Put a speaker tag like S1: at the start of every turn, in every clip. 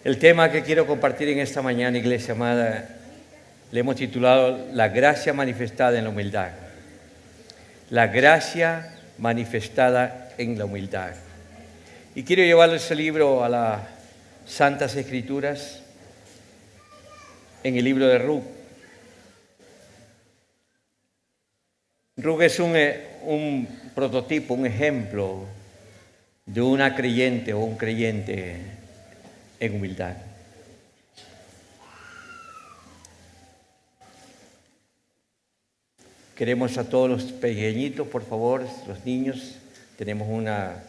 S1: El tema que quiero compartir en esta mañana, iglesia amada, le hemos titulado La gracia manifestada en la humildad. La gracia manifestada en la humildad. Y quiero llevarle ese libro a las Santas Escrituras, en el libro de Ruth. Ruth es un prototipo, un ejemplo de una creyente o un creyente en humildad. Queremos a todos los pequeñitos, por favor, los niños, tenemos una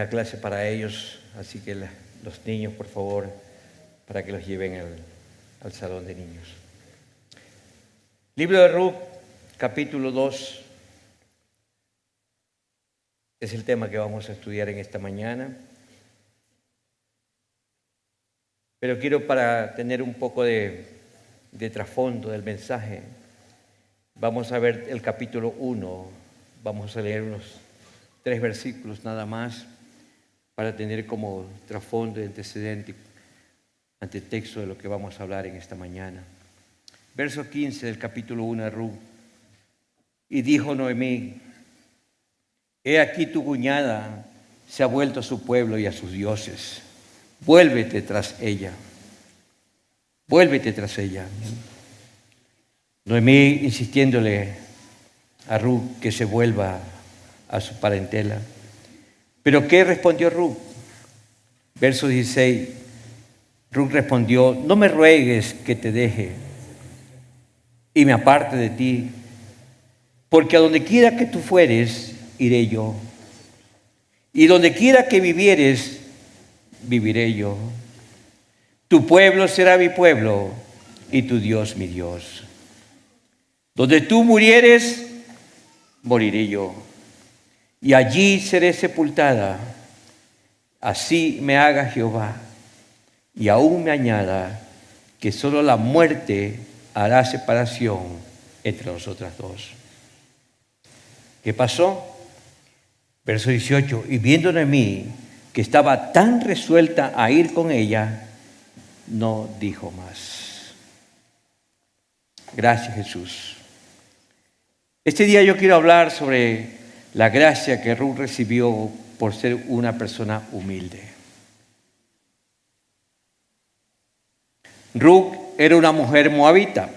S1: clase para ellos, así que los niños, por favor, para que los lleven al salón de niños. Libro de Ruth, capítulo 2, es el tema que vamos a estudiar en esta mañana. Pero quiero, para tener un poco de trasfondo del mensaje, vamos a ver el capítulo 1, vamos a leer unos 3 versículos nada más, para tener como trasfondo y antecedente, antetexto de lo que vamos a hablar en esta mañana. Verso 15 del capítulo 1 de Ruth. Y dijo Noemí: he aquí tu cuñada se ha vuelto a su pueblo y a sus dioses. Vuélvete tras ella. Vuélvete tras ella. Noemí insistiéndole a Ruth que se vuelva a su parentela. ¿Pero qué respondió Ruth? Verso 16. Ruth respondió: no me ruegues que te deje y me aparte de ti, porque a donde quiera que tú fueres, iré yo, y donde quiera que vivieres, viviré yo. Tu pueblo será mi pueblo y tu Dios mi Dios. Donde tú murieres, moriré yo, y allí seré sepultada. Así me haga Jehová, y aún me añada, que solo la muerte hará separación entre nosotras dos. ¿Qué pasó? Verso 18. Y viendo Noemí que estaba tan resuelta a ir con ella, no dijo más. Gracias, Jesús. Este día yo quiero hablar sobre la gracia que Ruth recibió por ser una persona humilde. Ruth era una mujer moabita.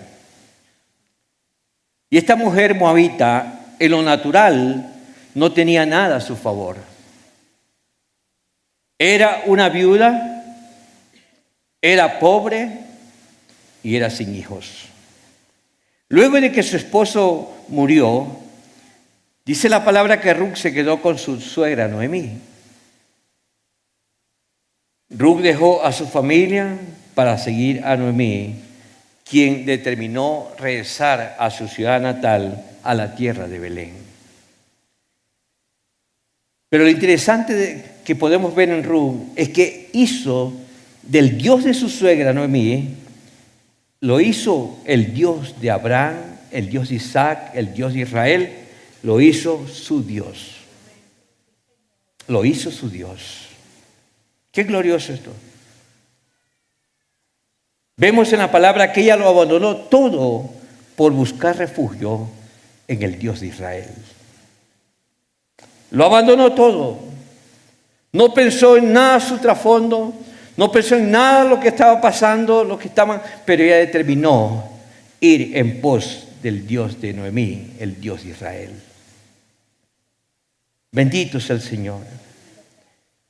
S1: Y esta mujer moabita, en lo natural, no tenía nada a su favor. Era una viuda, era pobre y era sin hijos. Luego de que su esposo murió, dice la palabra que Ruth se quedó con su suegra Noemí. Ruth dejó a su familia para seguir a Noemí, quien determinó regresar a su ciudad natal, a la tierra de Belén. Pero lo interesante que podemos ver en Ruth es que hizo del Dios de su suegra Noemí, lo hizo el Dios de Abraham, el Dios de Isaac, el Dios de Israel, lo hizo su Dios. Lo hizo su Dios. Qué glorioso esto. Vemos en la palabra que ella lo abandonó todo por buscar refugio en el Dios de Israel. Lo abandonó todo. No pensó en nada su trasfondo, no pensó en nada lo que estaba pasando, pero ella determinó ir en pos del Dios de Noemí, el Dios de Israel. Bendito sea el Señor.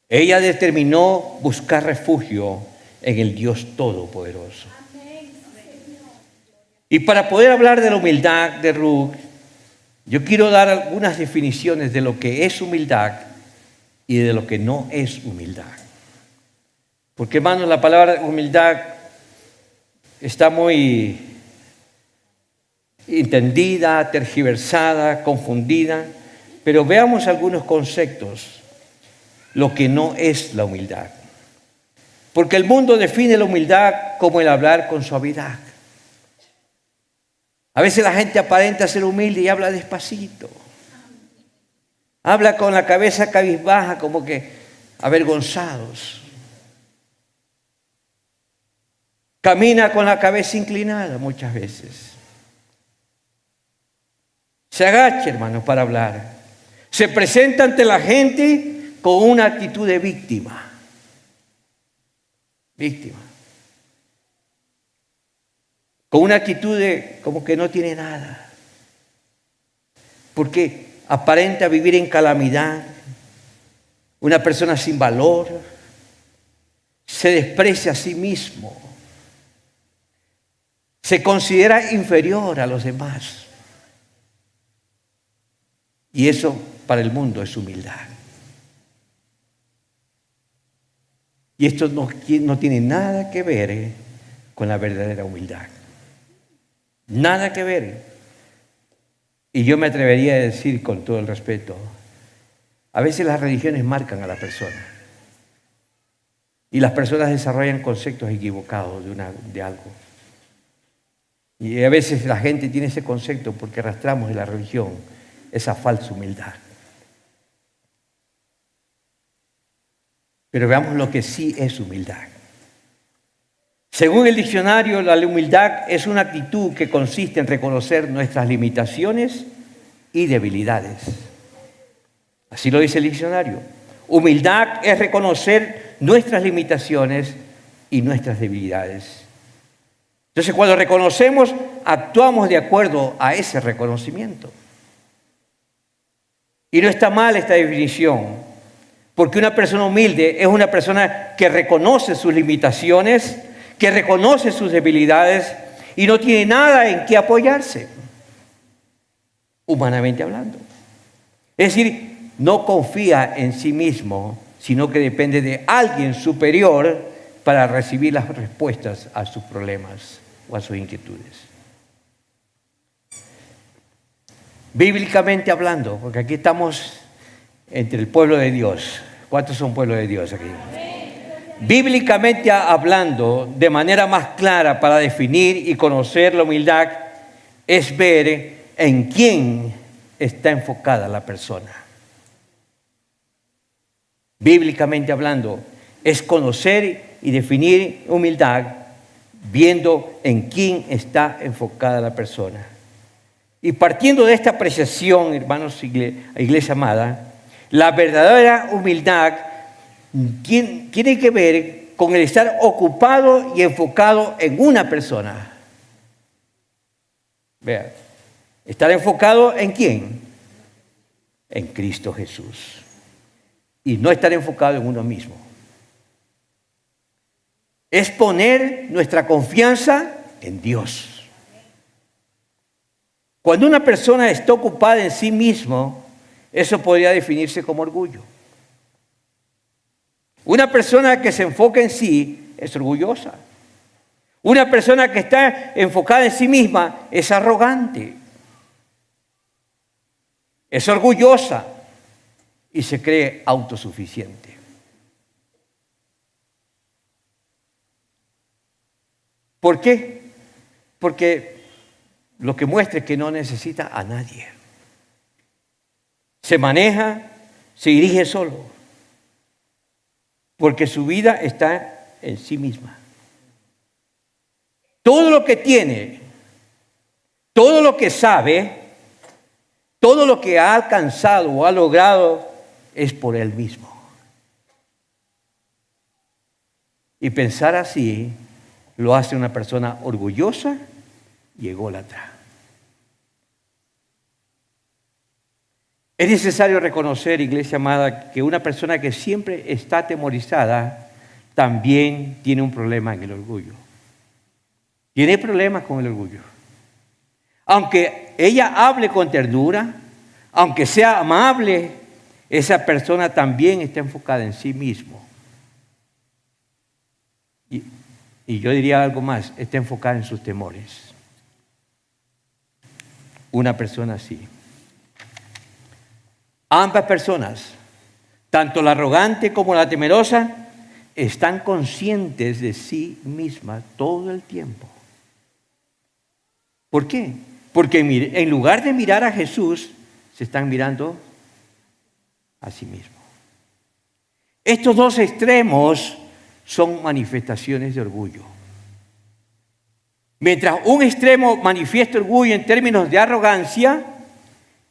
S1: Ella determinó buscar refugio en el Dios Todopoderoso. Y para poder hablar de la humildad de Ruth, yo quiero dar algunas definiciones de lo que es humildad y de lo que no es humildad. Porque, hermanos, la palabra humildad está muy entendida, tergiversada, confundida, pero veamos algunos conceptos, lo que no es la humildad. Porque el mundo define la humildad como el hablar con suavidad. A veces la gente aparenta ser humilde y habla despacito. Habla con la cabeza cabizbaja, como que avergonzados. Camina con la cabeza inclinada muchas veces. Se agacha, hermanos, para hablar. Se presenta ante la gente con una actitud de víctima. Víctima. Con una actitud de como que no tiene nada. Porque aparenta vivir en calamidad. Una persona sin valor. Se desprecia a sí mismo. Se considera inferior a los demás. Y eso para el mundo es humildad. Y esto no tiene nada que ver con la verdadera humildad. Nada que ver. Y yo me atrevería a decir con todo el respeto, a veces las religiones marcan a la persona. Y las personas desarrollan conceptos equivocados de algo. Y a veces la gente tiene ese concepto porque arrastramos en la religión esa falsa humildad. Pero veamos lo que sí es humildad. Según el diccionario, la humildad es una actitud que consiste en reconocer nuestras limitaciones y debilidades. Así lo dice el diccionario. Humildad es reconocer nuestras limitaciones y nuestras debilidades. Entonces, cuando reconocemos, actuamos de acuerdo a ese reconocimiento. Y no está mal esta definición, porque una persona humilde es una persona que reconoce sus limitaciones, que reconoce sus debilidades y no tiene nada en qué apoyarse, humanamente hablando. Es decir, no confía en sí mismo, sino que depende de alguien superior para recibir las respuestas a sus problemas o a sus inquietudes. Bíblicamente hablando, porque aquí estamos entre el pueblo de Dios. ¿Cuántos son pueblo de Dios aquí? Bíblicamente hablando, de manera más clara para definir y conocer la humildad, es ver en quién está enfocada la persona. Bíblicamente hablando, es conocer y definir humildad viendo en quién está enfocada la persona. Y partiendo de esta apreciación, hermanos, iglesia amada, la verdadera humildad tiene que ver con el estar ocupado y enfocado en una persona. Vean, estar enfocado ¿en quién? En Cristo Jesús. Y no estar enfocado en uno mismo. Es poner nuestra confianza en Dios. Cuando una persona está ocupada en sí mismo, eso podría definirse como orgullo. Una persona que se enfoca en sí es orgullosa. Una persona que está enfocada en sí misma es arrogante. Es orgullosa y se cree autosuficiente. ¿Por qué? Porque lo que muestra es que no necesita a nadie. Se maneja, se dirige solo, porque su vida está en sí misma. Todo lo que tiene, todo lo que sabe, todo lo que ha alcanzado o ha logrado es por él mismo. Y pensar así lo hace una persona orgullosa y ególatra. Es necesario reconocer, iglesia amada, que una persona que siempre está atemorizada también tiene un problema en el orgullo. Tiene problemas con el orgullo. Aunque ella hable con ternura, aunque sea amable, esa persona también está enfocada en sí mismo. Y yo diría algo más, está enfocada en sus temores. Una persona así. Ambas personas, tanto la arrogante como la temerosa, están conscientes de sí mismas todo el tiempo. ¿Por qué? Porque en lugar de mirar a Jesús, se están mirando a sí mismos. Estos dos extremos son manifestaciones de orgullo. Mientras un extremo manifiesta orgullo en términos de arrogancia,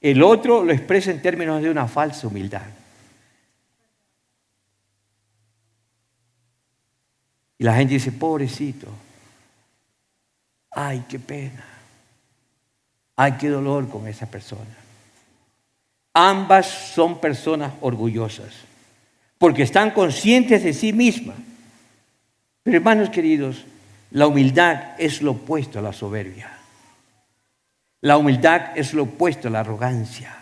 S1: el otro lo expresa en términos de una falsa humildad. Y la gente dice, pobrecito, ay, qué pena, ay, qué dolor con esa persona. Ambas son personas orgullosas, porque están conscientes de sí mismas. Pero hermanos queridos, la humildad es lo opuesto a la soberbia. La humildad es lo opuesto a la arrogancia.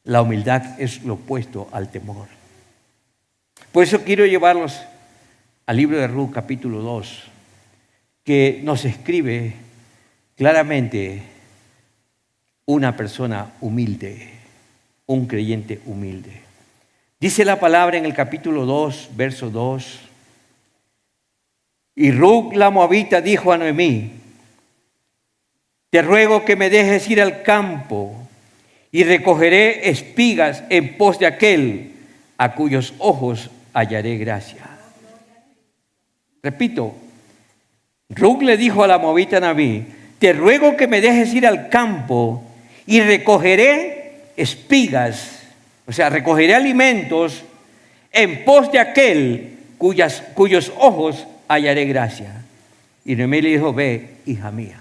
S1: La humildad es lo opuesto al temor. Por eso quiero llevarlos al libro de Ruth, capítulo 2, que nos escribe claramente una persona humilde, un creyente humilde. Dice la palabra en el capítulo 2, verso 2. Y Ruth la moabita dijo a Noemí, te ruego que me dejes ir al campo y recogeré espigas en pos de aquel a cuyos ojos hallaré gracia. Repito, Ruth le dijo a la moabita Noemí, te ruego que me dejes ir al campo y recogeré espigas, o sea, recogeré alimentos en pos de aquel cuyos ojos hallaré gracia. Y Noemí le dijo, ve, hija mía,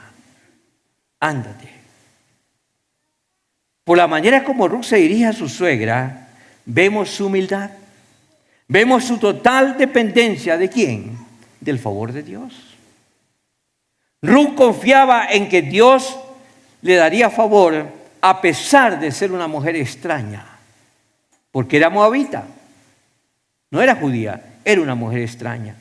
S1: ándate. Por la manera como Ruth se dirige a su suegra, vemos su humildad, vemos su total dependencia ¿de quién? Del favor de Dios. Ruth confiaba en que Dios le daría favor a pesar de ser una mujer extraña, porque era moabita, no era judía, era una mujer extraña.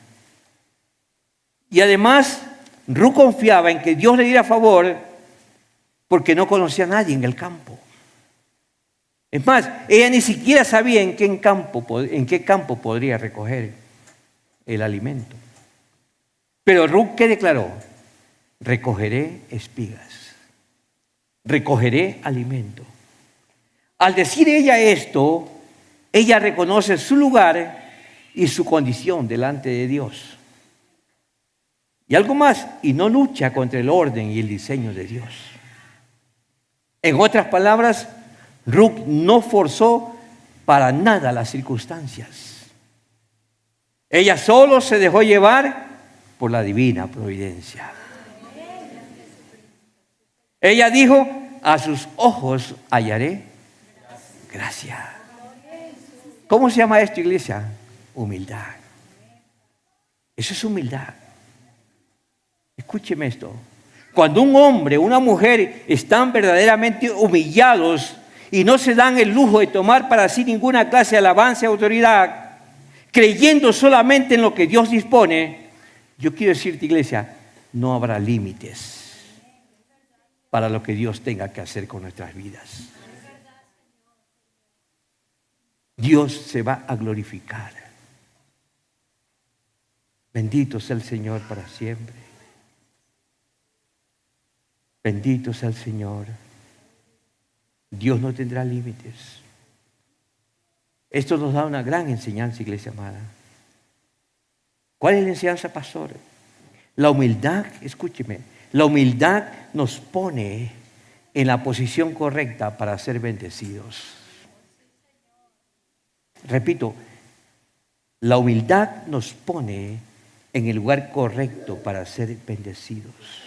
S1: Y además, Ruth confiaba en que Dios le diera favor porque no conocía a nadie en el campo. Es más, ella ni siquiera sabía en qué campo podría recoger el alimento. Pero Ruth, ¿qué declaró? Recogeré espigas, recogeré alimento. Al decir ella esto, ella reconoce su lugar y su condición delante de Dios. Y algo más, y no lucha contra el orden y el diseño de Dios. En otras palabras, Ruth no forzó para nada las circunstancias. Ella solo se dejó llevar por la divina providencia. Ella dijo, a sus ojos hallaré gracia. ¿Cómo se llama esto, iglesia? Humildad. Eso es humildad. Escúcheme esto. Cuando un hombre o una mujer están verdaderamente humillados y no se dan el lujo de tomar para sí ninguna clase de alabanza y autoridad, creyendo solamente en lo que Dios dispone, yo quiero decirte, iglesia, no habrá límites para lo que Dios tenga que hacer con nuestras vidas. Dios se va a glorificar. Bendito sea el Señor para siempre. Bendito sea el Señor. Dios no tendrá límites. Esto nos da una gran enseñanza, iglesia amada. ¿Cuál es la enseñanza, pastor? La humildad, escúcheme, la humildad nos pone en la posición correcta para ser bendecidos. Repito, la humildad nos pone en el lugar correcto para ser bendecidos.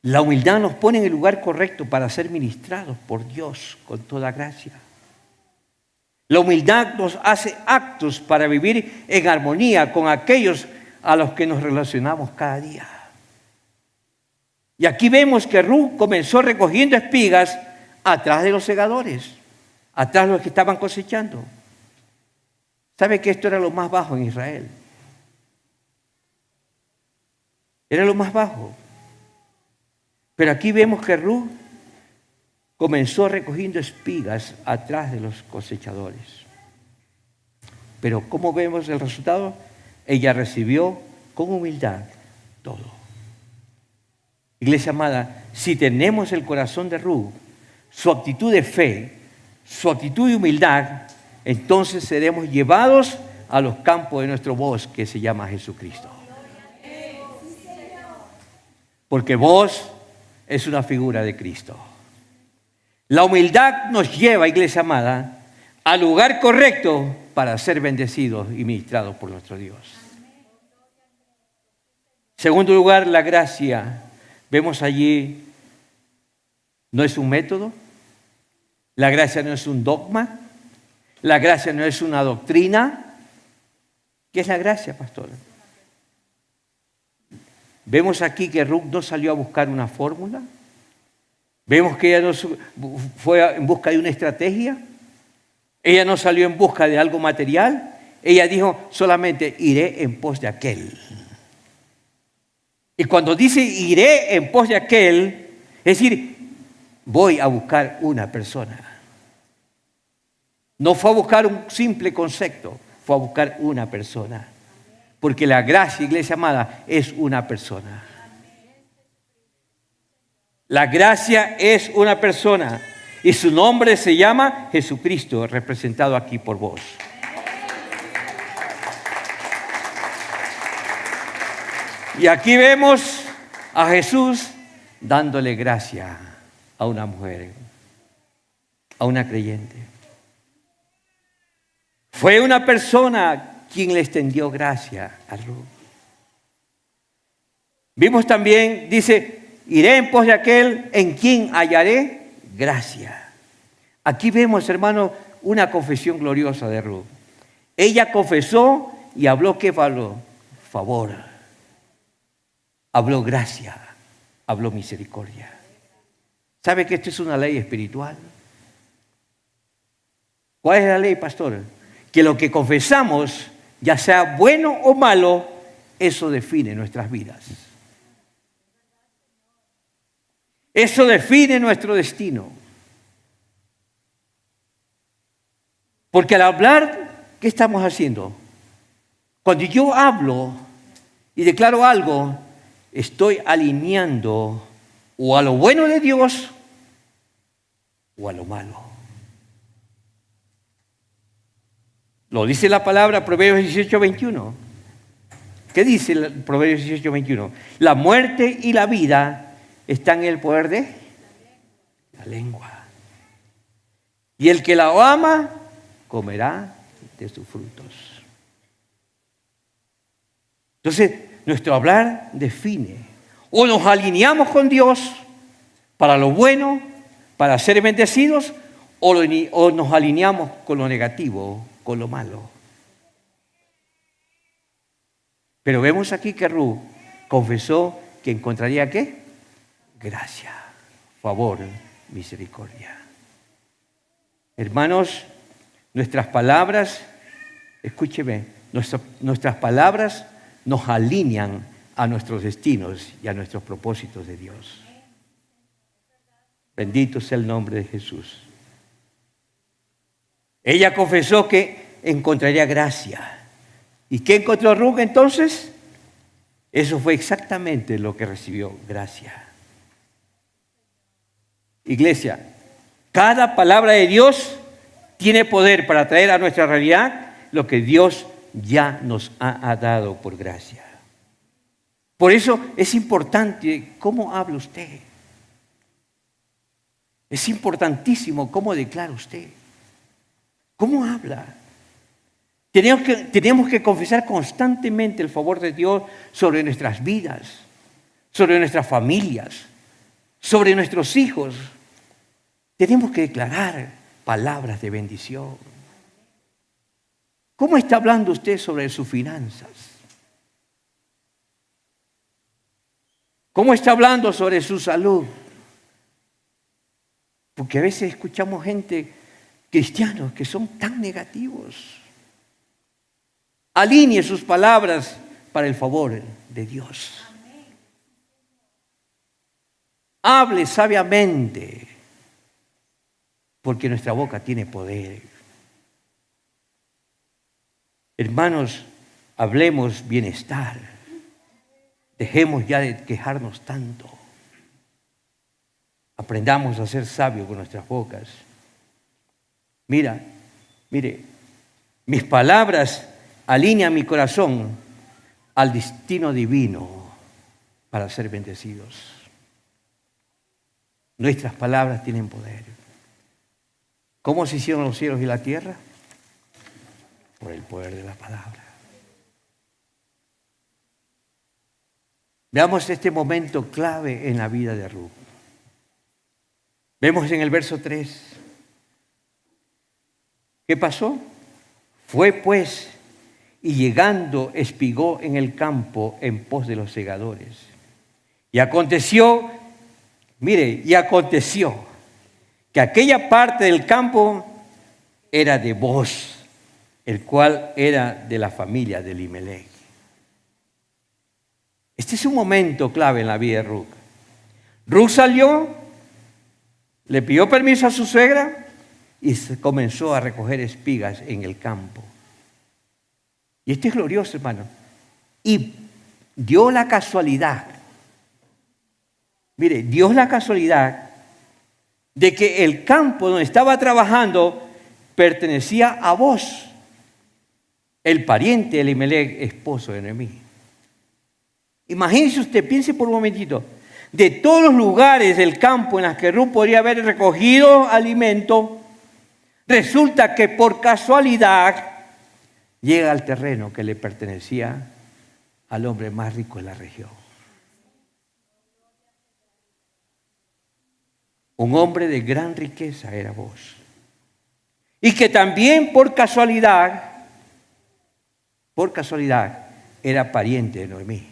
S1: La humildad nos pone en el lugar correcto para ser ministrados por Dios con toda gracia. La humildad nos hace actos para vivir en armonía con aquellos a los que nos relacionamos cada día. Y aquí vemos que Ruth comenzó recogiendo espigas atrás de los segadores, atrás de los que estaban cosechando. ¿Sabe que esto era lo más bajo en Israel? Era lo más bajo. Pero aquí vemos que Ruth comenzó recogiendo espigas atrás de los cosechadores. Pero ¿cómo vemos el resultado? Ella recibió con humildad todo. Iglesia amada, si tenemos el corazón de Ruth, su actitud de fe, su actitud de humildad, entonces seremos llevados a los campos de nuestro vos, que se llama Jesucristo. Porque vos es una figura de Cristo. La humildad nos lleva, iglesia amada, al lugar correcto para ser bendecidos y ministrados por nuestro Dios. Segundo lugar, la gracia. Vemos allí, no es un método, la gracia no es un dogma, la gracia no es una doctrina. ¿Qué es la gracia, pastor? Vemos aquí que Ruth no salió a buscar una fórmula. Vemos que ella no fue en busca de una estrategia. Ella no salió en busca de algo material. Ella dijo solamente iré en pos de aquel. Y cuando dice iré en pos de aquel, es decir, voy a buscar una persona. No fue a buscar un simple concepto, fue a buscar una persona. Porque la gracia, iglesia amada, es una persona. La gracia es una persona y su nombre se llama Jesucristo, representado aquí por vos. Y aquí vemos a Jesús dándole gracia a una mujer, a una creyente. Fue una persona quien le extendió gracia a Ruth. Vimos también, dice, iré en pos de aquel en quien hallaré gracia. Aquí vemos, hermano, una confesión gloriosa de Ruth. Ella confesó y habló, ¿qué habló? Favor. Habló gracia, habló misericordia. ¿Sabe que esto es una ley espiritual? ¿Cuál es la ley, pastor? Que lo que confesamos, ya sea bueno o malo, eso define nuestras vidas. Eso define nuestro destino. Porque al hablar, ¿qué estamos haciendo? Cuando yo hablo y declaro algo, estoy alineando o a lo bueno de Dios o a lo malo. Lo dice la palabra Proverbios 18:21. ¿Qué dice Proverbios 18:21? La muerte y la vida están en el poder de la lengua. Y el que la ama comerá de sus frutos. Entonces, nuestro hablar define. O nos alineamos con Dios para lo bueno, para ser bendecidos, o nos alineamos con lo negativo, con lo malo. Pero vemos aquí que Ruth confesó que encontraría ¿qué? Gracia, favor, misericordia. Hermanos, nuestras palabras, escúcheme, nuestras palabras nos alinean a nuestros destinos y a nuestros propósitos de Dios. Bendito sea el nombre de Jesús. Ella confesó que encontraría gracia. ¿Y qué encontró Ruth entonces? Eso fue exactamente lo que recibió, gracia. Iglesia, cada palabra de Dios tiene poder para traer a nuestra realidad lo que Dios ya nos ha dado por gracia. Por eso es importante cómo habla usted. Es importantísimo cómo declara usted. ¿Cómo habla? Tenemos que confesar constantemente el favor de Dios sobre nuestras vidas, sobre nuestras familias, sobre nuestros hijos. Tenemos que declarar palabras de bendición. ¿Cómo está hablando usted sobre sus finanzas? ¿Cómo está hablando sobre su salud? Porque a veces escuchamos gente, cristianos, que son tan negativos. Alinee sus palabras para el favor de Dios. Hable sabiamente, porque nuestra boca tiene poder. Hermanos, hablemos bienestar. Dejemos ya de quejarnos tanto. Aprendamos a ser sabios con nuestras bocas. Mire, mis palabras alinean mi corazón al destino divino para ser bendecidos. Nuestras palabras tienen poder. ¿Cómo se hicieron los cielos y la tierra? Por el poder de la palabra. Veamos este momento clave en la vida de Ruth. Vemos en el verso 3. ¿Qué pasó? Fue pues, y llegando espigó en el campo en pos de los segadores. Y aconteció que aquella parte del campo era de Booz, el cual era de la familia de Elimelech. Este es un momento clave en la vida de Ruth. Ruth salió, le pidió permiso a su suegra y comenzó a recoger espigas en el campo. Y esto es glorioso, hermano. Y dio la casualidad, dio la casualidad de que el campo donde estaba trabajando pertenecía a Booz, el pariente de Elimelech, esposo de Noemí. Imagínese usted, piense por un momentito, de todos los lugares del campo en los que Ruth podría haber recogido alimento, resulta que por casualidad llega al terreno que le pertenecía al hombre más rico de la región. Un hombre de gran riqueza era Booz. Y que también por casualidad, era pariente de Noemí.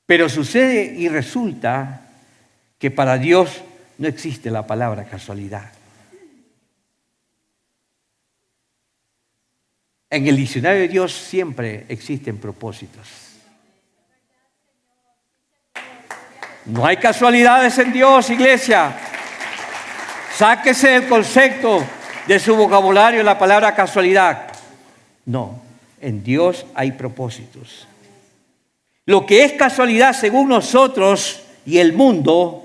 S1: Pero sucede y resulta que para Dios no existe la palabra casualidad. En el diccionario de Dios siempre existen propósitos. No hay casualidades en Dios, iglesia. Sáquese el concepto de su vocabulario la palabra casualidad. No, en Dios hay propósitos. Lo que es casualidad según nosotros y el mundo,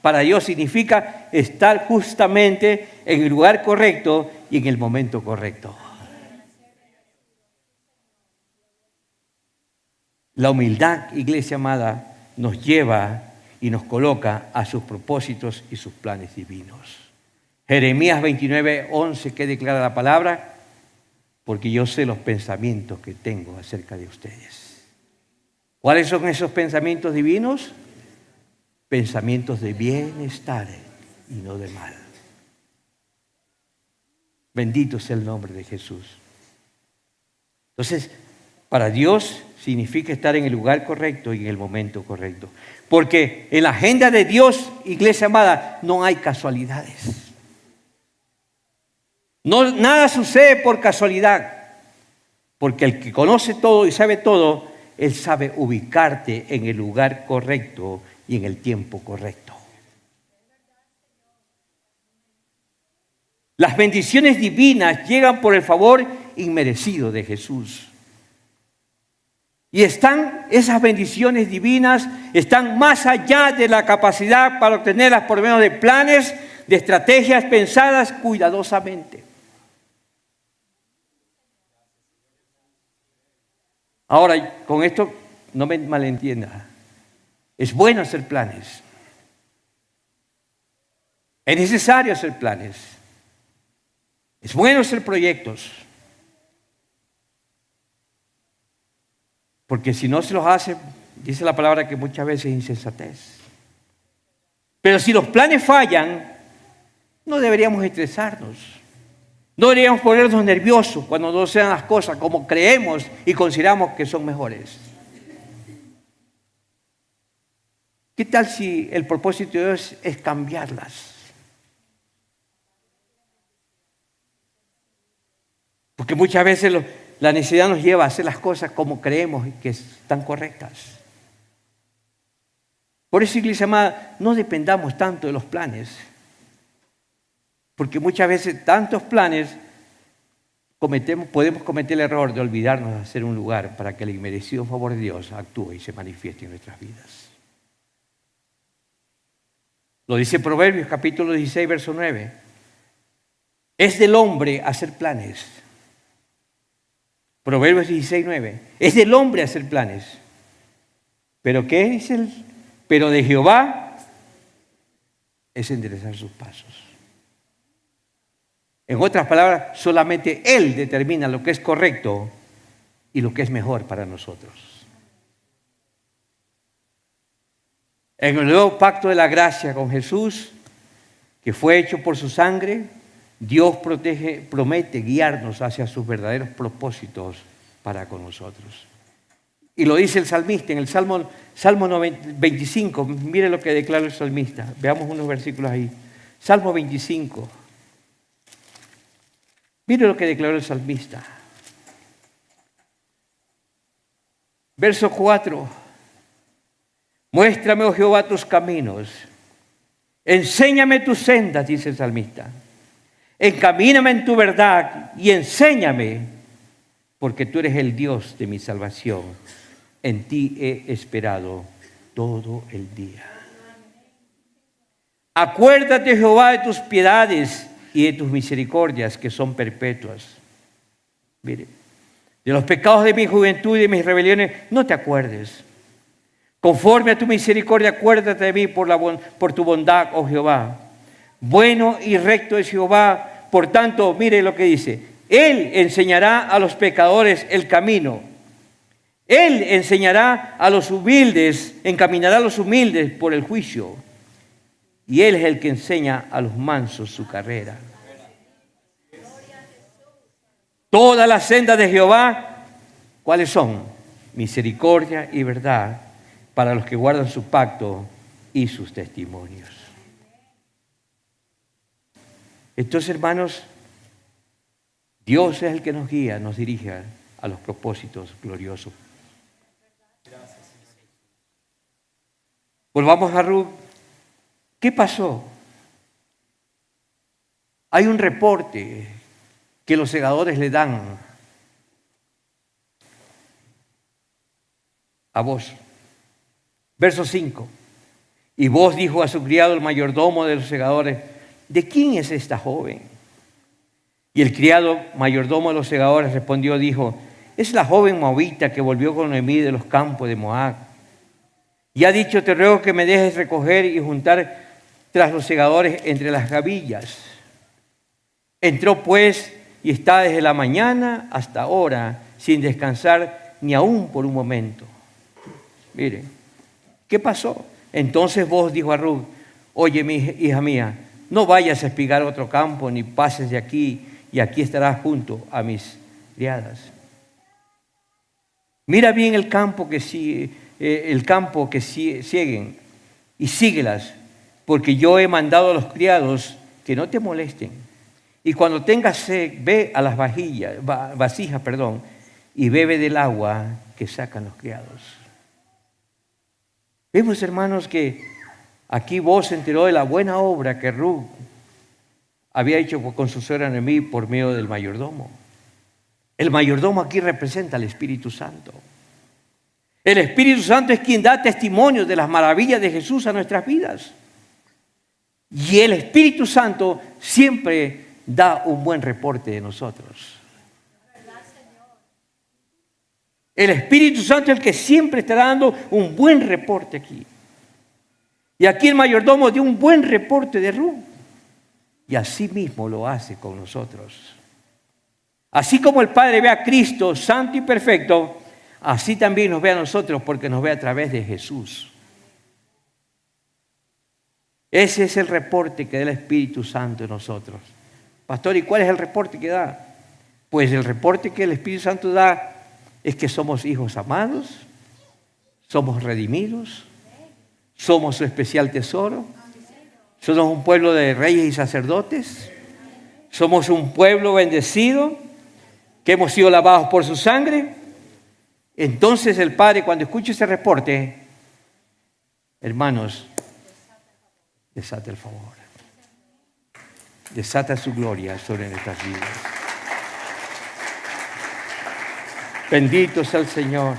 S1: para Dios significa estar justamente en el lugar correcto y en el momento correcto. La humildad, iglesia amada, nos lleva y nos coloca a sus propósitos y sus planes divinos. Jeremías 29:11, ¿qué declara la palabra? Porque yo sé los pensamientos que tengo acerca de ustedes. ¿Cuáles son esos pensamientos divinos? Pensamientos de bienestar y no de mal. Bendito sea el nombre de Jesús. Entonces, para Dios significa estar en el lugar correcto y en el momento correcto. Porque en la agenda de Dios, iglesia amada, no hay casualidades. No, nada sucede por casualidad. Porque el que conoce todo y sabe todo, Él sabe ubicarte en el lugar correcto y en el tiempo correcto. Las bendiciones divinas llegan por el favor inmerecido de Jesús. Y esas bendiciones divinas están más allá de la capacidad para obtenerlas por medio de planes, de estrategias pensadas cuidadosamente. Ahora, con esto no me malentienda. Es bueno hacer planes. Es necesario hacer planes. Es bueno hacer proyectos. Porque si no se los hace, dice la palabra que muchas veces es insensatez. Pero si los planes fallan, no deberíamos estresarnos. No deberíamos ponernos nerviosos cuando no sean las cosas como creemos y consideramos que son mejores. ¿Qué tal si el propósito de Dios es cambiarlas? Porque muchas veces la necesidad nos lleva a hacer las cosas como creemos que están correctas. Por eso, iglesia amada, no dependamos tanto de los planes. Porque muchas veces tantos planes podemos cometer el error de olvidarnos de hacer un lugar para que el inmerecido favor de Dios actúe y se manifieste en nuestras vidas. Lo dice Proverbios capítulo 16, verso 9. Es del hombre hacer planes. Proverbios 16:9. Es del hombre hacer planes. ¿Pero qué es Pero de Jehová es enderezar sus pasos. En otras palabras, solamente Él determina lo que es correcto y lo que es mejor para nosotros. En el nuevo pacto de la gracia con Jesús, que fue hecho por su sangre, Dios promete guiarnos hacia sus verdaderos propósitos para con nosotros. Y lo dice el salmista en el Salmo 25. Mire lo que declara el salmista. Veamos unos versículos ahí. Salmo 25. Mire lo que declaró el salmista. Verso 4. Muéstrame, oh Jehová, tus caminos. Enséñame tus sendas, dice el salmista. Encamíname en tu verdad y enséñame, porque tú eres el Dios de mi salvación. En ti he esperado todo el día. Acuérdate, Jehová, de tus piedades y de tus misericordias que son perpetuas. Mire, de los pecados de mi juventud y de mis rebeliones no te acuerdes. Conforme a tu misericordia, acuérdate de mí por tu bondad, oh Jehová. Bueno y recto es Jehová, por tanto, mire lo que dice. Él enseñará a los pecadores el camino. Él enseñará a los humildes, encaminará a los humildes por el juicio. Y Él es el que enseña a los mansos su carrera. Todas las sendas de Jehová, ¿cuáles son? Misericordia y verdad para los que guardan su pacto y sus testimonios. Entonces, hermanos, Dios es el que nos guía, nos dirige a los propósitos gloriosos. Volvamos a Ruth. ¿Qué pasó? Hay un reporte que los segadores le dan a Booz. Verso 5. Y Booz dijo a su criado, el mayordomo de los segadores, ¿de quién es esta joven? Y el criado mayordomo de los segadores respondió, dijo, es la joven moabita que volvió con Noemí de los campos de Moab. Y ha dicho, te ruego que me dejes recoger y juntar tras los segadores entre las gavillas. Entró pues y está desde la mañana hasta ahora sin descansar ni aún por un momento. Mire, ¿qué pasó? Entonces Booz dijo a Ruth, oye, mi hija mía, no vayas a espigar otro campo ni pases de aquí y aquí estarás junto a mis criadas. Mira bien el campo que sieguen y síguelas, porque yo he mandado a los criados que no te molesten. Y cuando tengas sed, ve a las vasijas, y bebe del agua que sacan los criados. Vemos, hermanos, que aquí Booz se enteró de la buena obra que Ruth había hecho con su suegra Noemí por medio del mayordomo. El mayordomo aquí representa al Espíritu Santo. El Espíritu Santo es quien da testimonio de las maravillas de Jesús a nuestras vidas. Y el Espíritu Santo siempre da un buen reporte de nosotros. El Espíritu Santo es el que siempre está dando un buen reporte aquí. Y aquí el mayordomo dio un buen reporte de Ruth. Y así mismo lo hace con nosotros. Así como el Padre ve a Cristo santo y perfecto, así también nos ve a nosotros porque nos ve a través de Jesús. Ese es el reporte que da el Espíritu Santo en nosotros. Pastor, ¿y cuál es el reporte que da? Pues el reporte que el Espíritu Santo da es que somos hijos amados, somos redimidos, somos su especial tesoro, somos un pueblo de reyes y sacerdotes, somos un pueblo bendecido, que hemos sido lavados por su sangre. Entonces el Padre, cuando escucha ese reporte, hermanos, desata el favor, desata su gloria sobre nuestras vidas. Bendito sea el Señor.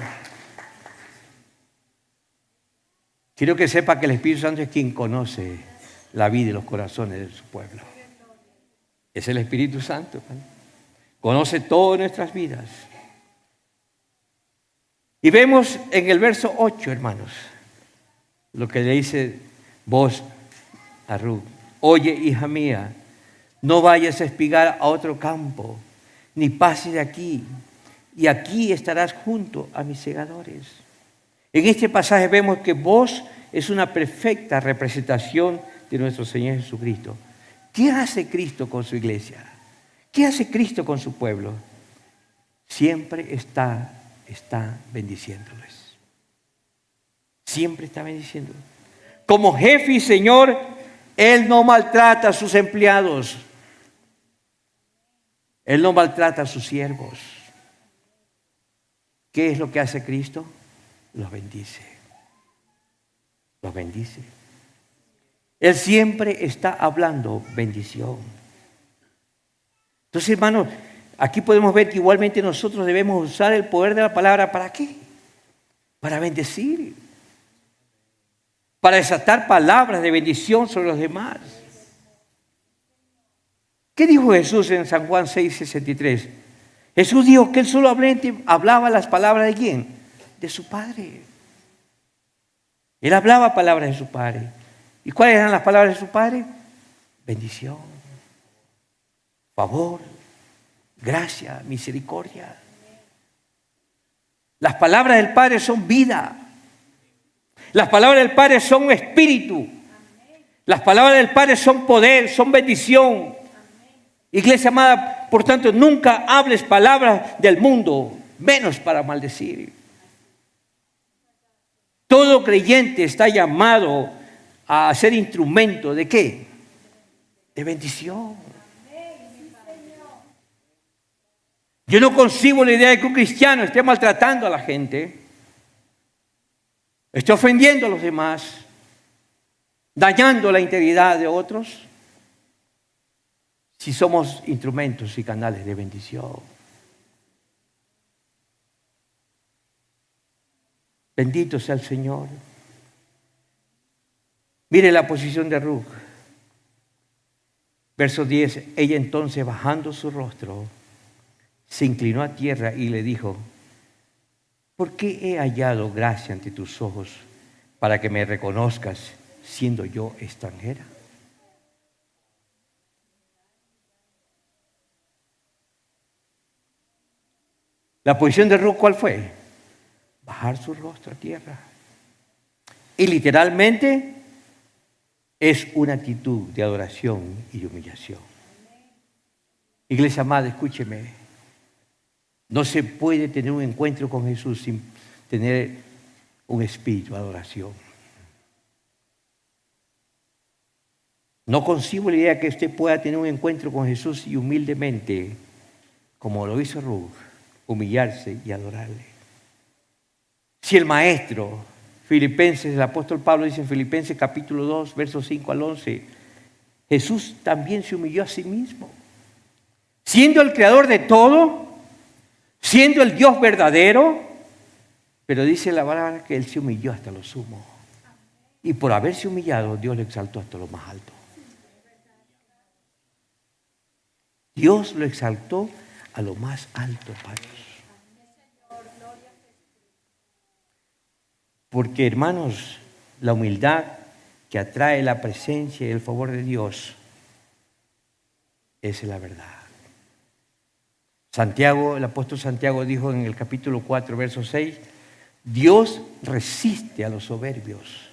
S1: Quiero que sepa que el Espíritu Santo es quien conoce la vida y los corazones de su pueblo. Es el Espíritu Santo, hermano. Conoce todas nuestras vidas. Y vemos en el verso 8, hermanos, lo que le dice Boaz a Ruth. Oye, hija mía, no vayas a espigar a otro campo, ni pases de aquí, y aquí estarás junto a mis segadores. En este pasaje vemos que Boaz es una perfecta representación de nuestro Señor Jesucristo. ¿Qué hace Cristo con su iglesia? ¿Qué hace Cristo con su pueblo? Siempre está bendiciéndoles. Siempre está bendiciéndoles. Como jefe y Señor, Él no maltrata a sus empleados. Él no maltrata a sus siervos. ¿Qué es lo que hace Cristo? Los bendice. Los bendice. Él siempre está hablando bendición. Entonces, hermanos, aquí podemos ver que igualmente nosotros debemos usar el poder de la palabra. ¿Para qué? Para bendecir. Para desatar palabras de bendición sobre los demás. ¿Qué dijo Jesús en San Juan 6:63? Jesús dijo que Él solamente hablaba las palabras ¿de quién? De su Padre. Él hablaba palabras de su Padre. ¿Y cuáles eran las palabras de su Padre? Bendición, favor, gracia, misericordia. Las palabras del Padre son vida. Las palabras del Padre son espíritu. Las palabras del Padre son poder, son bendición. Iglesia amada, por tanto, nunca hables palabras del mundo, menos para maldecir. Todo creyente está llamado a ser instrumento ¿de qué? De bendición. Yo no concibo la idea de que un cristiano esté maltratando a la gente, esté ofendiendo a los demás, dañando la integridad de otros, si somos instrumentos y canales de bendición. Bendito sea el Señor. Mire la posición de Ruth. Verso 10. Ella entonces, bajando su rostro, se inclinó a tierra y le dijo: ¿por qué he hallado gracia ante tus ojos para que me reconozcas siendo yo extranjera? La posición de Ruth, ¿cuál fue? Bajar su rostro a tierra. Y literalmente es una actitud de adoración y de humillación. Iglesia amada, escúcheme. No se puede tener un encuentro con Jesús sin tener un espíritu de adoración. No concibo la idea que usted pueda tener un encuentro con Jesús y humildemente, como lo hizo Ruth, humillarse y adorarle. Si el maestro, Filipenses, el apóstol Pablo dice en Filipenses capítulo 2, versos 5 al 11, Jesús también se humilló a sí mismo, siendo el creador de todo, siendo el Dios verdadero, pero dice la palabra que Él se humilló hasta lo sumo. Y por haberse humillado, Dios le exaltó hasta lo más alto. Dios lo exaltó a lo más alto, Padre. Porque, hermanos, la humildad que atrae la presencia y el favor de Dios es la verdad. Santiago, el apóstol Santiago dijo en el capítulo 4, verso 6, Dios resiste a los soberbios.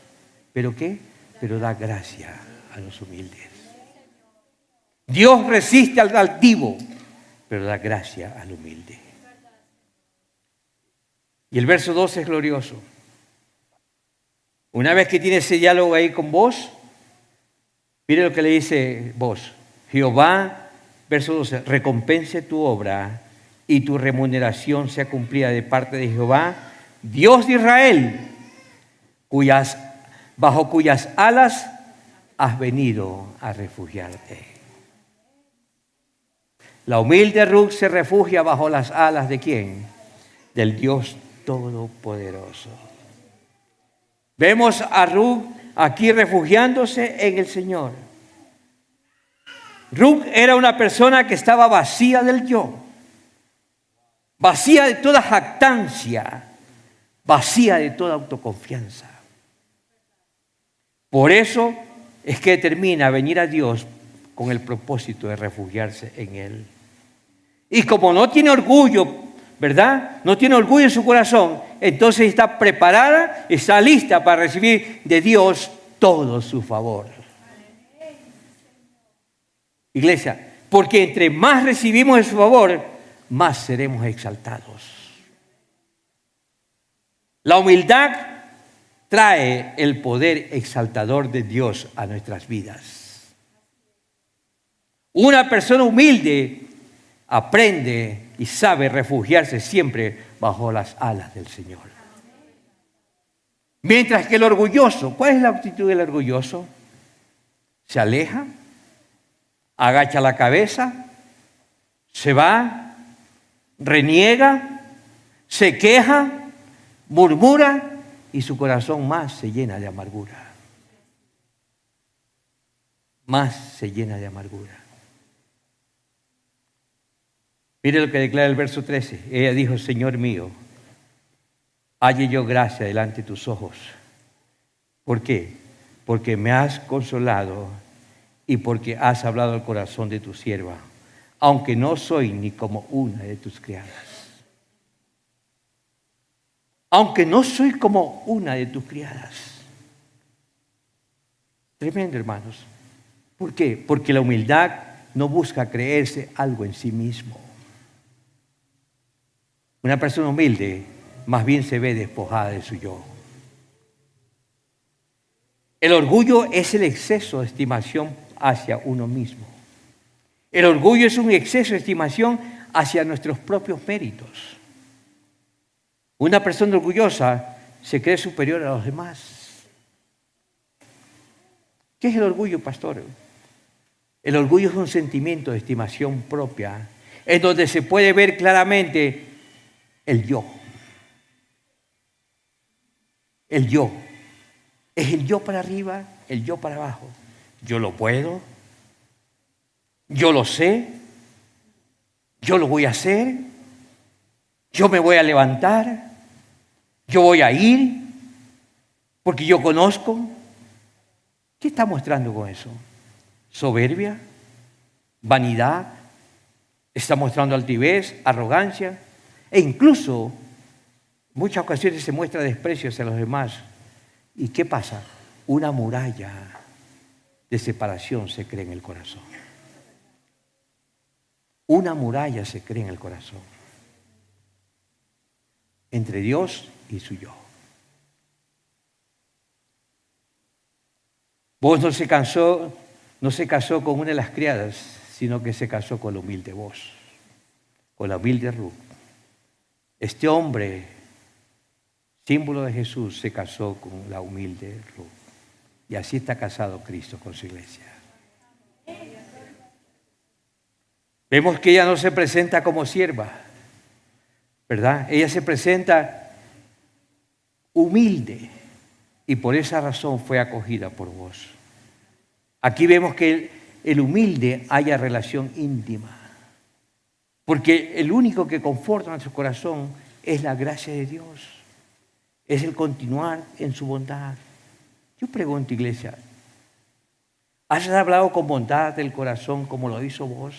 S1: ¿Pero qué? Pero da gracia a los humildes. Dios resiste al altivo, pero da gracia al humilde. Y el verso 12 es glorioso. Una vez que tiene ese diálogo ahí con vos, mire lo que le dice vos. Jehová, verso 12, recompense tu obra y tu remuneración sea cumplida de parte de Jehová, Dios de Israel, bajo cuyas alas has venido a refugiarte. La humilde Ruth se refugia bajo las alas ¿de quién? Del Dios Todopoderoso. Vemos a Ruth aquí refugiándose en el Señor. Ruth era una persona que estaba vacía del yo, vacía de toda jactancia, vacía de toda autoconfianza. Por eso es que determina venir a Dios con el propósito de refugiarse en Él. Y como no tiene orgullo, ¿verdad? No tiene orgullo en su corazón, entonces está preparada, está lista para recibir de Dios todo su favor. Iglesia, porque entre más recibimos de su favor, más seremos exaltados. La humildad trae el poder exaltador de Dios a nuestras vidas. Una persona humilde aprende y sabe refugiarse siempre bajo las alas del Señor. Mientras que el orgulloso, ¿cuál es la actitud del orgulloso? Se aleja, agacha la cabeza, se va, reniega, se queja, murmura y su corazón más se llena de amargura. Más se llena de amargura. Mire lo que declara el verso 13. Ella dijo: Señor mío, halle yo gracia delante de tus ojos. ¿Por qué? Porque me has consolado y porque has hablado al corazón de tu sierva, aunque no soy ni como una de tus criadas. Aunque no soy como una de tus criadas. Tremendo, hermanos. ¿Por qué? Porque la humildad no busca creerse algo en sí mismo. Una persona humilde más bien se ve despojada de su yo. El orgullo es el exceso de estimación hacia uno mismo. El orgullo es un exceso de estimación hacia nuestros propios méritos. Una persona orgullosa se cree superior a los demás. ¿Qué es el orgullo, pastor? El orgullo es un sentimiento de estimación propia, en donde se puede ver claramente el yo. El yo. Es el yo para arriba, el yo para abajo. Yo lo puedo, yo lo sé, yo lo voy a hacer, yo me voy a levantar, yo voy a ir, porque yo conozco. ¿Qué está mostrando con eso? ¿Soberbia? ¿Vanidad? ¿Está mostrando altivez, arrogancia? E incluso, en muchas ocasiones se muestra desprecio hacia los demás. ¿Y qué pasa? Una muralla de separación se crea en el corazón. Una muralla se crea en el corazón. Entre Dios y su yo. Vos no se casó con una de las criadas, sino que se casó con la humilde voz, con la humilde Ruth. Este hombre, símbolo de Jesús, se casó con la humilde Ruth. Y así está casado Cristo con su iglesia. Vemos que ella no se presenta como sierva, ¿verdad? Ella se presenta humilde y por esa razón fue acogida por vos. Aquí vemos que el humilde haya relación íntima, porque el único que conforta nuestro corazón es la gracia de Dios, es el continuar en su bondad. Yo pregunto, iglesia, ¿has hablado con bondad del corazón como lo hizo vos?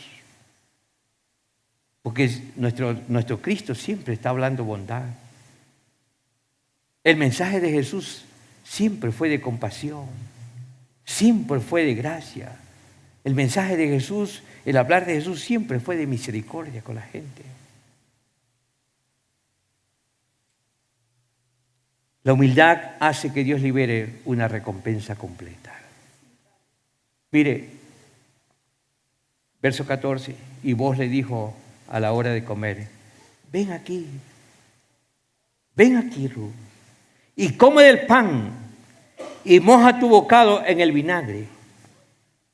S1: Porque nuestro Cristo siempre está hablando bondad. El mensaje de Jesús siempre fue de compasión, siempre fue de gracia. El mensaje de Jesús, el hablar de Jesús siempre fue de misericordia con la gente. La humildad hace que Dios libere una recompensa completa. Mire, verso 14, y vos le dijo a la hora de comer: ven aquí, Ruth, y come del pan, y moja tu bocado en el vinagre.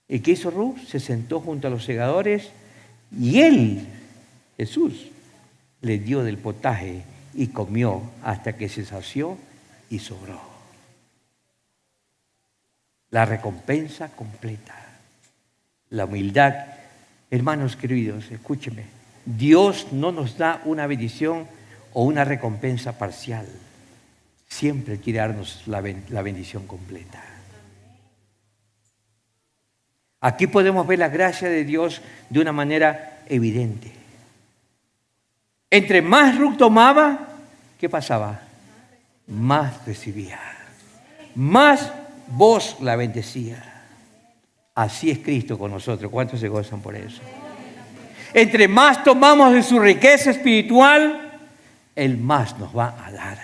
S1: ¿Y qué hizo Ruth? Se sentó junto a los segadores, y él, Jesús, le dio del potaje y comió hasta que se sació y sobró. La recompensa completa. La humildad, hermanos queridos, escúcheme, Dios no nos da una bendición o una recompensa parcial. Siempre quiere darnos la bendición completa. Aquí podemos ver la gracia de Dios de una manera evidente. Entre más Ruth tomaba, ¿qué pasaba? Más recibía. Más Boaz la bendecía. Así es Cristo con nosotros. ¿Cuántos se gozan por eso? Entre más tomamos de su riqueza espiritual, Él más nos va a dar.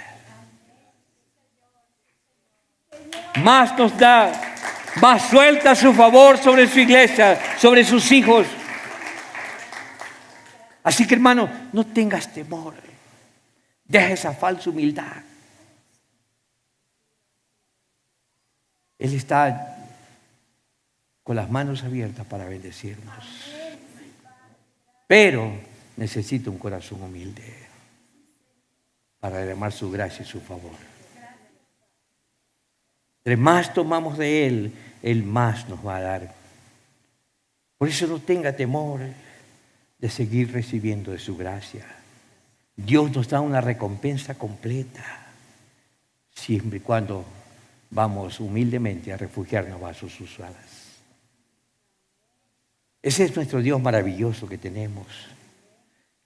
S1: Más nos da, más suelta su favor sobre su iglesia, sobre sus hijos. Así que, hermano, no tengas temor. Deja esa falsa humildad. Él está con las manos abiertas para bendecirnos. Pero necesita un corazón humilde para derramar su gracia y su favor. Entre más tomamos de Él, Él más nos va a dar. Por eso no tenga temor de seguir recibiendo de su gracia. Dios nos da una recompensa completa, siempre y cuando vamos humildemente a refugiarnos bajo sus alas. Ese es nuestro Dios maravilloso que tenemos,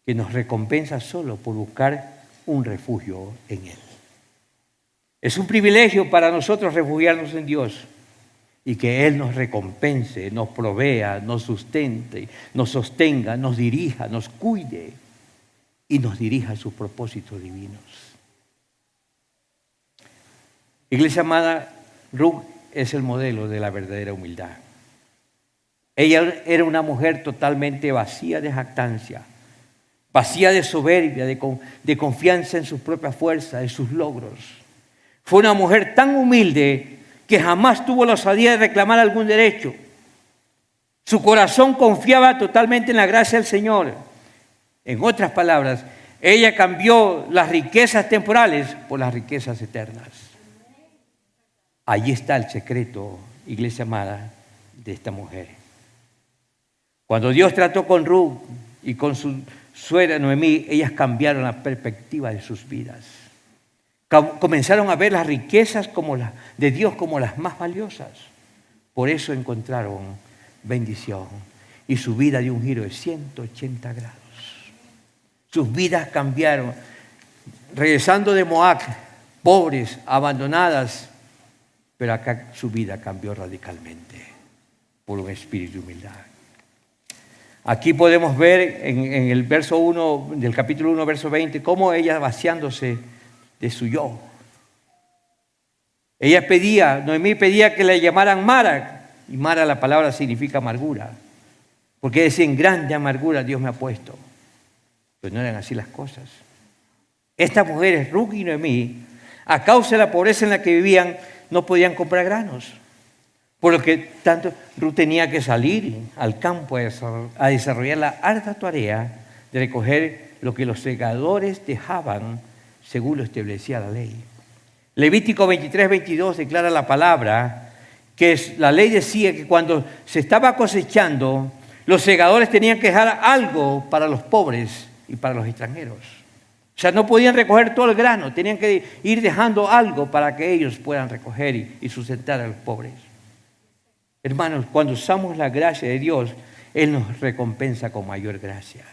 S1: que nos recompensa solo por buscar un refugio en Él. Es un privilegio para nosotros refugiarnos en Dios y que Él nos recompense, nos provea, nos sustente, nos sostenga, nos dirija, nos cuide y nos dirija a sus propósitos divinos. Iglesia amada, Ruth es el modelo de la verdadera humildad. Ella era una mujer totalmente vacía de jactancia, vacía de soberbia, de confianza en sus propias fuerzas, en sus logros. Fue una mujer tan humilde que jamás tuvo la osadía de reclamar algún derecho. Su corazón confiaba totalmente en la gracia del Señor. En otras palabras, ella cambió las riquezas temporales por las riquezas eternas. Allí está el secreto, iglesia amada, de esta mujer. Cuando Dios trató con Ruth y con su suegra Noemí, ellas cambiaron la perspectiva de sus vidas. Comenzaron a ver las riquezas de Dios como las más valiosas. Por eso encontraron bendición y su vida dio un giro de 180 grados. Sus vidas cambiaron. Regresando de Moab, pobres, abandonadas, pero acá su vida cambió radicalmente por un espíritu de humildad. Aquí podemos ver en el verso 1 del capítulo 1, verso 20, cómo ella vaciándose de su yo. Noemí pedía que le llamaran Mara, y Mara la palabra significa amargura, porque decía, en grande amargura Dios me ha puesto. Pero no eran así las cosas. Estas mujeres, Ruth y Noemí, a causa de la pobreza en la que vivían, no podían comprar granos. Por lo que tanto Ruth tenía que salir al campo a desarrollar la ardua tarea de recoger lo que los segadores dejaban según lo establecía la ley. Levítico 23:22 declara la palabra que la ley decía que cuando se estaba cosechando, los segadores tenían que dejar algo para los pobres y para los extranjeros. O sea, no podían recoger todo el grano, tenían que ir dejando algo para que ellos puedan recoger y sustentar a los pobres. Hermanos, cuando usamos la gracia de Dios, Él nos recompensa con mayor gracia.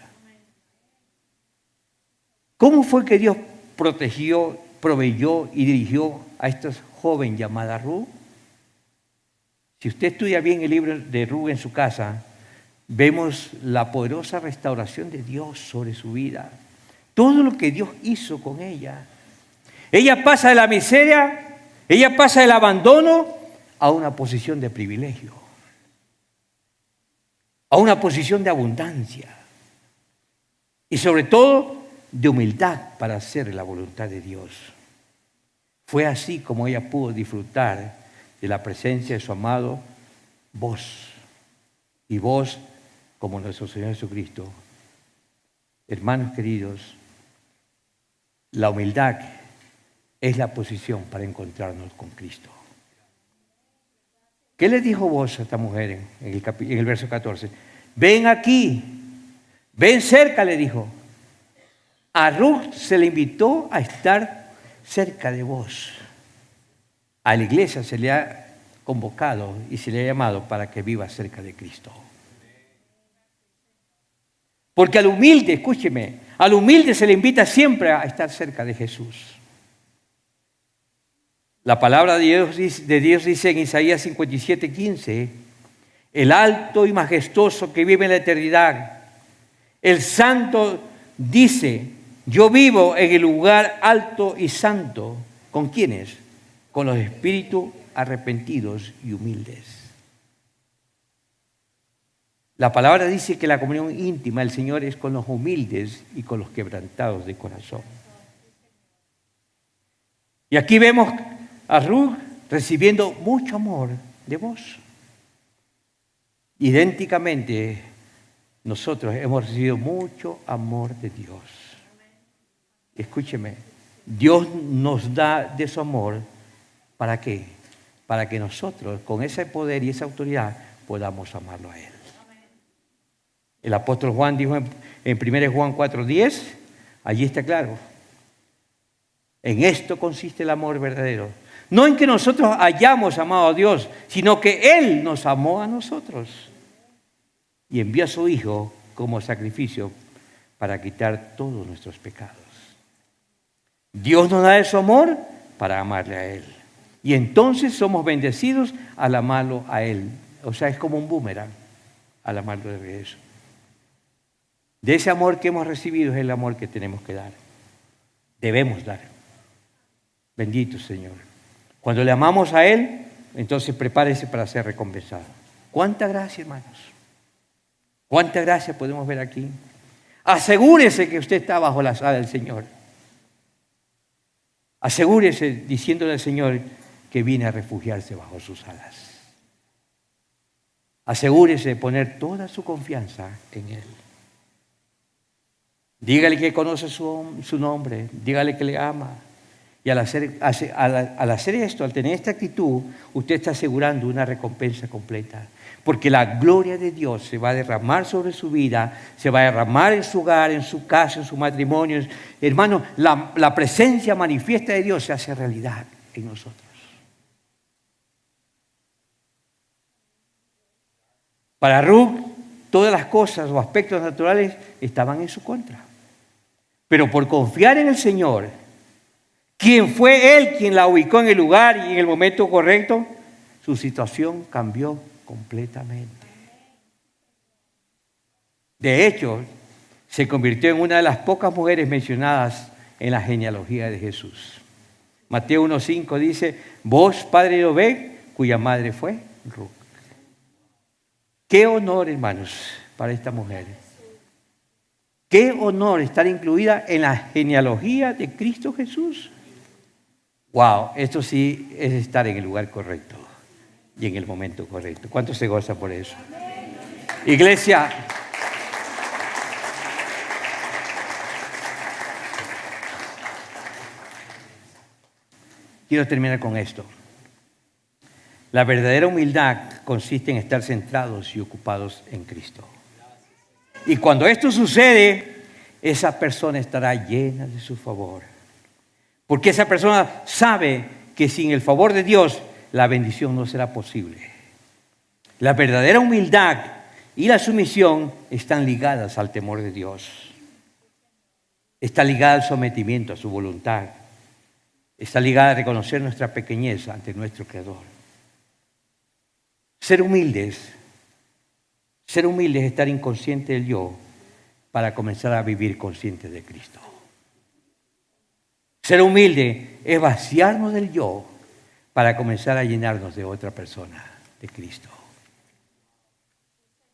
S1: ¿Cómo fue que Dios protegió, proveyó y dirigió a esta joven llamada Ruth? Si usted estudia bien el libro de Ruth en su casa, vemos la poderosa restauración de Dios sobre su vida. Todo lo que Dios hizo con ella. Ella pasa de la miseria, ella pasa del abandono a una posición de privilegio, a una posición de abundancia y sobre todo de humildad para hacer la voluntad de Dios. Fue así como ella pudo disfrutar de la presencia de su amado Boaz. Y Boaz, como nuestro Señor Jesucristo. Hermanos queridos, la humildad es la posición para encontrarnos con Cristo. ¿Qué le dijo vos a esta mujer en el verso 14? Ven aquí, ven cerca, le dijo. A Ruth se le invitó a estar cerca de vos. A la iglesia se le ha convocado y se le ha llamado para que viva cerca de Cristo. Porque al humilde, escúcheme, al humilde se le invita siempre a estar cerca de Jesús. La palabra de Dios dice en Isaías 57:15, el alto y majestuoso que vive en la eternidad, el santo dice, yo vivo en el lugar alto y santo. ¿Con quiénes? Con los espíritus arrepentidos y humildes. La palabra dice que la comunión íntima del Señor es con los humildes y con los quebrantados de corazón. Y aquí vemos a Ruth recibiendo mucho amor de vos. Idénticamente, nosotros hemos recibido mucho amor de Dios. Escúcheme, Dios nos da de su amor, ¿para qué? Para que nosotros, con ese poder y esa autoridad, podamos amarlo a Él. El apóstol Juan dijo en 1 Juan 4:10, allí está claro. En esto consiste el amor verdadero. No en que nosotros hayamos amado a Dios, sino que Él nos amó a nosotros y envió a su Hijo como sacrificio para quitar todos nuestros pecados. Dios nos da de su amor para amarle a Él. Y entonces somos bendecidos al amarlo a Él. O sea, es como un boomerang al amarlo de regreso. De ese amor que hemos recibido es el amor que tenemos que dar. Debemos dar. Bendito Señor. Cuando le amamos a Él, entonces prepárese para ser recompensado. ¿Cuánta gracia, hermanos? ¿Cuánta gracia podemos ver aquí? Asegúrese que usted está bajo la sala del Señor. Asegúrese diciéndole al Señor que viene a refugiarse bajo sus alas. Asegúrese de poner toda su confianza en Él. Dígale que conoce su nombre, dígale que le ama. Y al hacer esto, al tener esta actitud, usted está asegurando una recompensa completa. Porque la gloria de Dios se va a derramar sobre su vida, se va a derramar en su hogar, en su casa, en su matrimonio. Hermano, la presencia manifiesta de Dios se hace realidad en nosotros. Para Ruth, todas las cosas o aspectos naturales estaban en su contra. Pero por confiar en el Señor, quien fue Él quien la ubicó en el lugar y en el momento correcto, su situación cambió completamente. De hecho, se convirtió en una de las pocas mujeres mencionadas en la genealogía de Jesús. Mateo 1:5 dice, vos, padre de Obed, cuya madre fue Ruth. Qué honor, hermanos, para esta mujer. Qué honor estar incluida en la genealogía de Cristo Jesús. Wow, esto sí es estar en el lugar correcto y en el momento correcto. ¿Cuánto se goza por eso? Iglesia, quiero terminar con esto. La verdadera humildad consiste en estar centrados y ocupados en Cristo. Y cuando esto sucede, esa persona estará llena de su favor. Porque esa persona sabe que sin el favor de Dios, la bendición no será posible. La verdadera humildad y la sumisión están ligadas al temor de Dios. Está ligada al sometimiento a su voluntad. Está ligada a reconocer nuestra pequeñez ante nuestro Creador. Ser humildes es estar inconsciente del yo para comenzar a vivir consciente de Cristo. Ser humilde es vaciarnos del yo para comenzar a llenarnos de otra persona, de Cristo.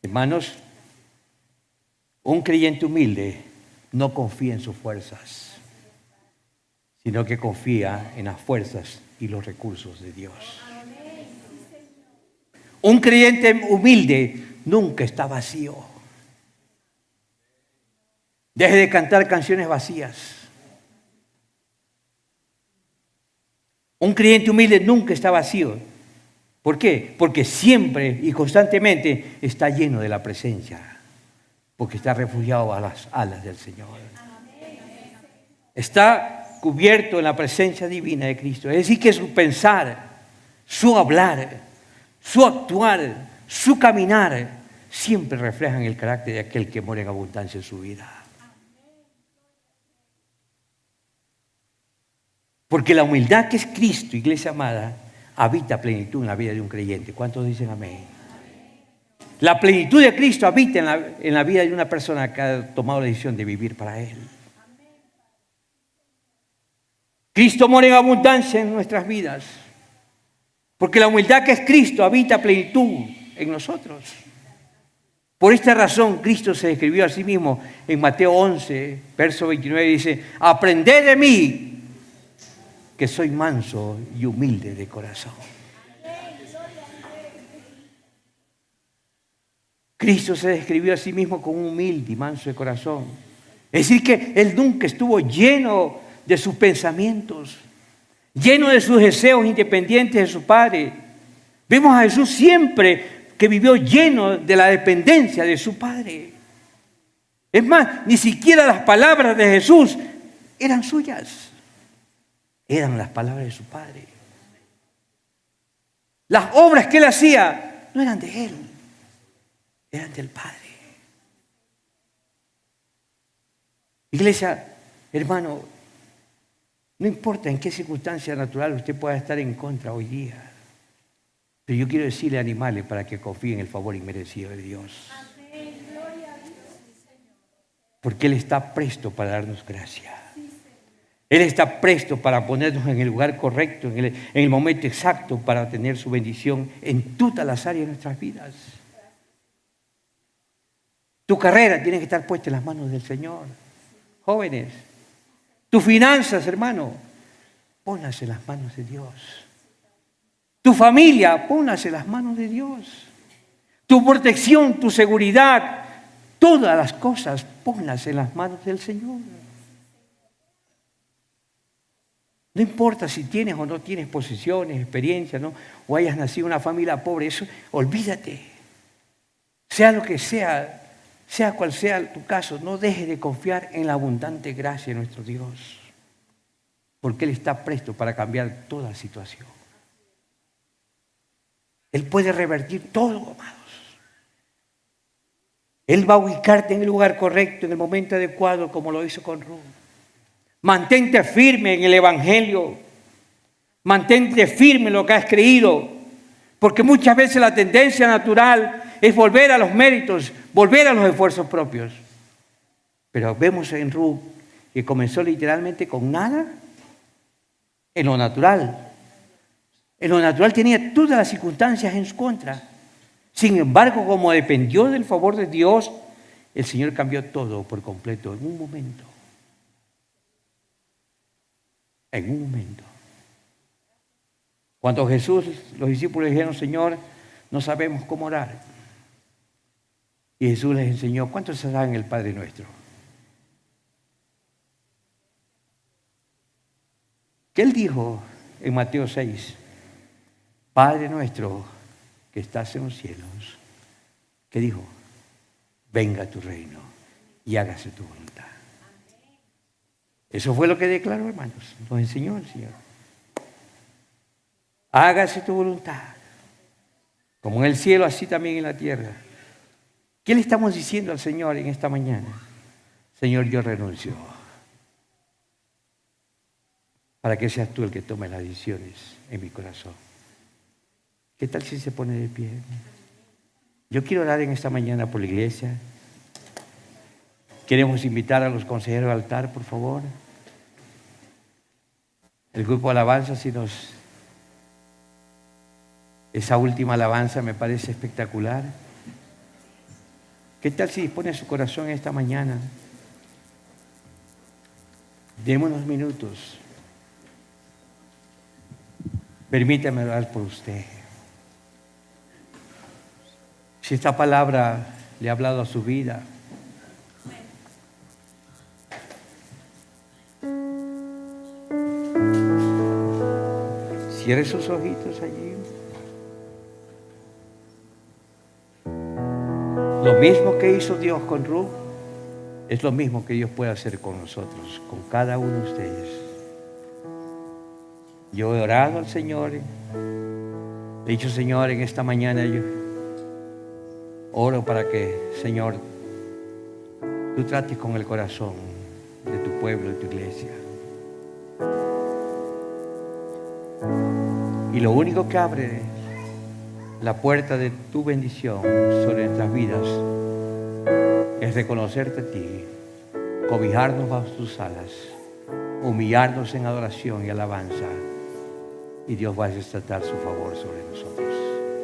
S1: Hermanos, un creyente humilde no confía en sus fuerzas, sino que confía en las fuerzas y los recursos de Dios. Un creyente humilde nunca está vacío. Deje de cantar canciones vacías. Un creyente humilde nunca está vacío. ¿Por qué? Porque siempre y constantemente está lleno de la presencia, porque está refugiado a las alas del Señor. Está cubierto en la presencia divina de Cristo. Es decir, que su pensar, su hablar, su actuar, su caminar, siempre reflejan el carácter de aquel que mora en abundancia en su vida. Porque la humildad que es Cristo, iglesia amada, habita plenitud en la vida de un creyente. ¿Cuántos dicen amén? La plenitud de Cristo habita en la vida de una persona que ha tomado la decisión de vivir para Él. Cristo mora en abundancia en nuestras vidas. Porque la humildad que es Cristo habita plenitud en nosotros. Por esta razón, Cristo se describió a sí mismo en Mateo 11, verso 29, dice: aprended de mí, que soy manso y humilde de corazón. Cristo se describió a sí mismo como humilde y manso de corazón. Es decir, que Él nunca estuvo lleno de sus pensamientos, lleno de sus deseos independientes de su Padre. Vemos a Jesús siempre que vivió lleno de la dependencia de su Padre. Es más, ni siquiera las palabras de Jesús eran suyas, eran las palabras de su Padre. Las obras que Él hacía no eran de Él, eran del Padre. Iglesia, hermano, no importa en qué circunstancia natural usted pueda estar en contra hoy día, pero yo quiero decirle a animales para que confíen en el favor inmerecido de Dios. Porque Él está presto para darnos gracia. Él está presto para ponernos en el lugar correcto, en el momento exacto para tener su bendición en todas las áreas de nuestras vidas. Tu carrera tiene que estar puesta en las manos del Señor. Jóvenes, tus finanzas, hermano, pónlas en las manos de Dios. Tu familia, pónlas en las manos de Dios. Tu protección, tu seguridad, todas las cosas, ponlas en las manos del Señor. No importa si tienes o no tienes posesiones, experiencia, ¿no? O hayas nacido en una familia pobre, eso, olvídate. Sea lo que sea, sea cual sea tu caso, no dejes de confiar en la abundante gracia de nuestro Dios. Porque Él está presto para cambiar toda situación. Él puede revertir todo, amados. Él va a ubicarte en el lugar correcto, en el momento adecuado, como lo hizo con Ruth. Mantente firme en el Evangelio. Mantente firme en lo que has creído. Porque muchas veces la tendencia natural es volver a los méritos, volver a los esfuerzos propios. Pero vemos en Ruth que comenzó literalmente con nada en lo natural. En lo natural tenía todas las circunstancias en su contra. Sin embargo, como dependió del favor de Dios, el Señor cambió todo por completo en un momento. En un momento. Cuando Jesús, los discípulos dijeron: Señor, no sabemos cómo orar. Y Jesús les enseñó: ¿cuántos saben el Padre Nuestro? ¿Qué Él dijo en Mateo 6? Padre nuestro que estás en los cielos. ¿Qué dijo? Venga tu reino y hágase tu voluntad. Eso fue lo que declaró, hermanos. Nos enseñó el Señor. Hágase tu voluntad. Como en el cielo, así también en la tierra. ¿Qué le estamos diciendo al Señor en esta mañana? Señor, yo renuncio. Para que seas tú el que tome las decisiones en mi corazón. ¿Qué tal si se pone de pie? Yo quiero orar en esta mañana por la iglesia. Queremos invitar a los consejeros al altar, por favor. El grupo de alabanza, esa última alabanza me parece espectacular. ¿Qué tal si dispone su corazón esta mañana? Deme unos minutos. Permítame orar por usted. Si esta palabra le ha hablado a su vida, cierre sus ojitos allí. Lo mismo que hizo Dios con Ruth, es lo mismo que Dios puede hacer con nosotros, con cada uno de ustedes. Yo he orado al Señor, he dicho, Señor, en esta mañana yo oro para que, Señor, tú trates con el corazón de tu pueblo, de tu iglesia. Y lo único que abre la puerta de tu bendición sobre nuestras vidas es reconocerte a ti, cobijarnos bajo tus alas, humillarnos en adoración y alabanza, y Dios va a desatar su favor sobre nosotros.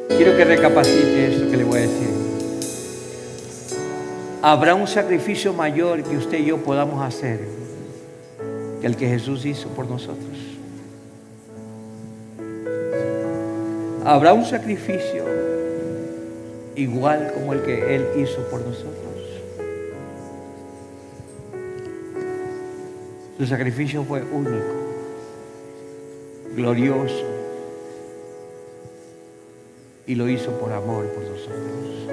S1: Quiero que recapacite esto que le voy a decir. Habrá un sacrificio mayor que usted y yo podamos hacer que el que Jesús hizo por nosotros. Habrá un sacrificio igual como el que Él hizo por nosotros. Su sacrificio fue único, glorioso, y lo hizo por amor por nosotros.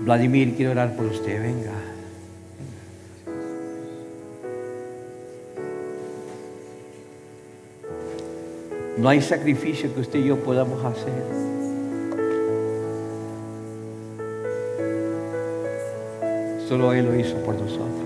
S1: Vladimir, quiero orar por usted. Venga. No hay sacrificio que usted y yo podamos hacer. Solo Él lo hizo por nosotros.